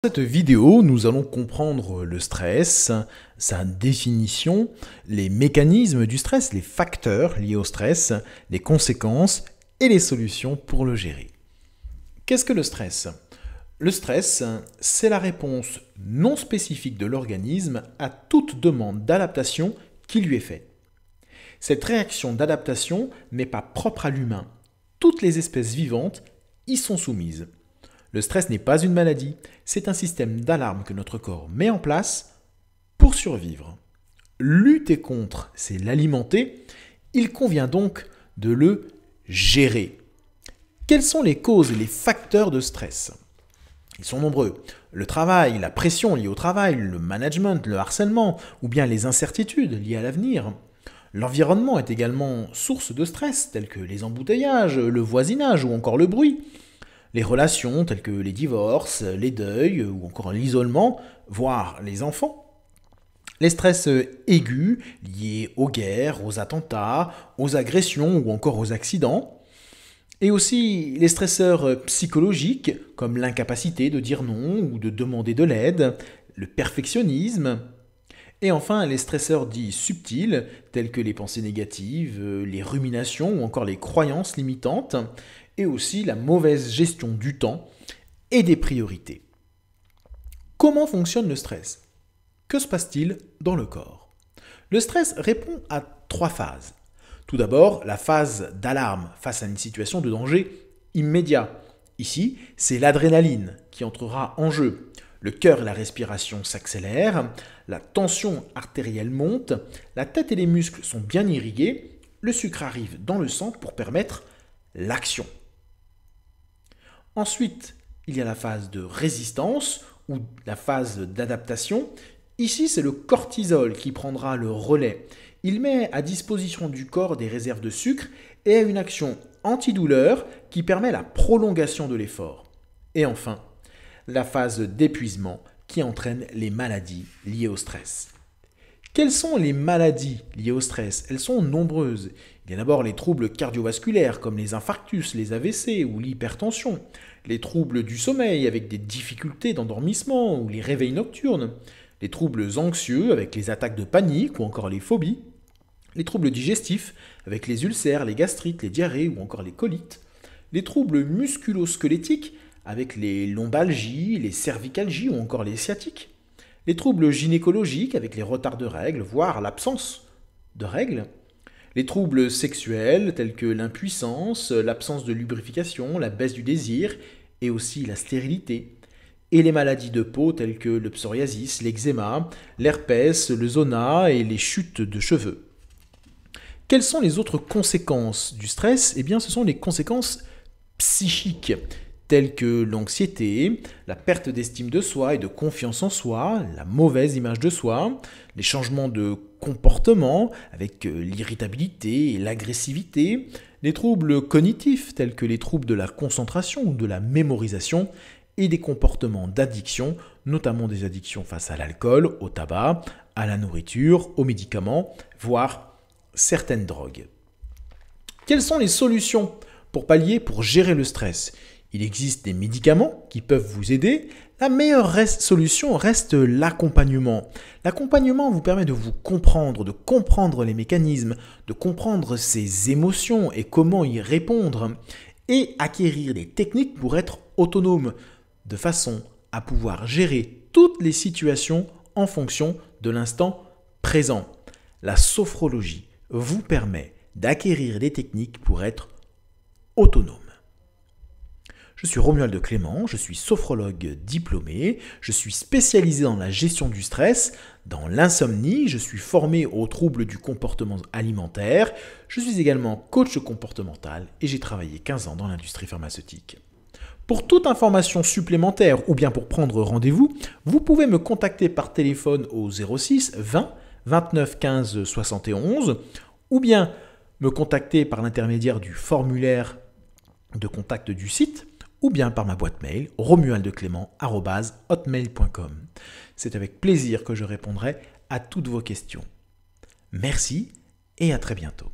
Dans cette vidéo, nous allons comprendre le stress, sa définition, les mécanismes du stress, les facteurs liés au stress, les conséquences et les solutions pour le gérer. Qu'est-ce que le stress? Le stress, c'est la réponse non spécifique de l'organisme à toute demande d'adaptation qui lui est faite. Cette réaction d'adaptation n'est pas propre à l'humain. Toutes les espèces vivantes y sont soumises. Le stress n'est pas une maladie, c'est un système d'alarme que notre corps met en place pour survivre. Lutter contre, c'est l'alimenter, il convient donc de le gérer. Quelles sont les causes et les facteurs de stress? Ils sont nombreux. Le travail, la pression liée au travail, le management, le harcèlement, ou bien les incertitudes liées à l'avenir. L'environnement est également source de stress, tels que les embouteillages, le voisinage ou encore le bruit. Les relations telles que les divorces, les deuils ou encore l'isolement, voire les enfants. Les stress aigus liés aux guerres, aux attentats, aux agressions ou encore aux accidents. Et aussi les stresseurs psychologiques comme l'incapacité de dire non ou de demander de l'aide, le perfectionnisme. Et enfin les stresseurs dits subtils tels que les pensées négatives, les ruminations ou encore les croyances limitantes. Et aussi la mauvaise gestion du temps et des priorités. Comment fonctionne le stress? Que se passe-t-il dans le corps? Le stress répond à 3 phases. Tout d'abord, la phase d'alarme face à une situation de danger immédiat. Ici, c'est l'adrénaline qui entrera en jeu. Le cœur et la respiration s'accélèrent, la tension artérielle monte, la tête et les muscles sont bien irrigués, le sucre arrive dans le sang pour permettre l'action. Ensuite, il y a la phase de résistance ou la phase d'adaptation. Ici, c'est le cortisol qui prendra le relais. Il met à disposition du corps des réserves de sucre et a une action antidouleur qui permet la prolongation de l'effort. Et enfin, la phase d'épuisement qui entraîne les maladies liées au stress. Quelles sont les maladies liées au stress? Elles sont nombreuses. Il y a d'abord les troubles cardiovasculaires comme les infarctus, les AVC ou l'hypertension, les troubles du sommeil avec des difficultés d'endormissement ou les réveils nocturnes, les troubles anxieux avec les attaques de panique ou encore les phobies, les troubles digestifs avec les ulcères, les gastrites, les diarrhées ou encore les colites, les troubles musculo-squelettiques avec les lombalgies, les cervicalgies ou encore les sciatiques, les troubles gynécologiques avec les retards de règles, voire l'absence de règles, les troubles sexuels tels que l'impuissance, l'absence de lubrification, la baisse du désir et aussi la stérilité, et les maladies de peau telles que le psoriasis, l'eczéma, l'herpès, le zona et les chutes de cheveux. Quelles sont les autres conséquences du stress? Eh bien, ce sont les conséquences psychiques, telles que l'anxiété, la perte d'estime de soi et de confiance en soi, la mauvaise image de soi, les changements de comportement avec l'irritabilité et l'agressivité, les troubles cognitifs tels que les troubles de la concentration ou de la mémorisation et des comportements d'addiction, notamment des addictions face à l'alcool, au tabac, à la nourriture, aux médicaments, voire certaines drogues. Quelles sont les solutions pour pallier, pour gérer le stress? Il existe des médicaments qui peuvent vous aider. La meilleure solution reste l'accompagnement. L'accompagnement vous permet de vous comprendre, de comprendre les mécanismes, de comprendre ses émotions et comment y répondre, et acquérir des techniques pour être autonome, de façon à pouvoir gérer toutes les situations en fonction de l'instant présent. La sophrologie vous permet d'acquérir des techniques pour être autonome. Je suis Romuald Clément, je suis sophrologue diplômé, je suis spécialisé dans la gestion du stress, dans l'insomnie, je suis formé aux troubles du comportement alimentaire, je suis également coach comportemental et j'ai travaillé 15 ans dans l'industrie pharmaceutique. Pour toute information supplémentaire ou bien pour prendre rendez-vous, vous pouvez me contacter par téléphone au 06 20 29 15 71 ou bien me contacter par l'intermédiaire du formulaire de contact du site ou bien par ma boîte mail romualdeclement@hotmail.com. C'est avec plaisir que je répondrai à toutes vos questions. Merci et à très bientôt.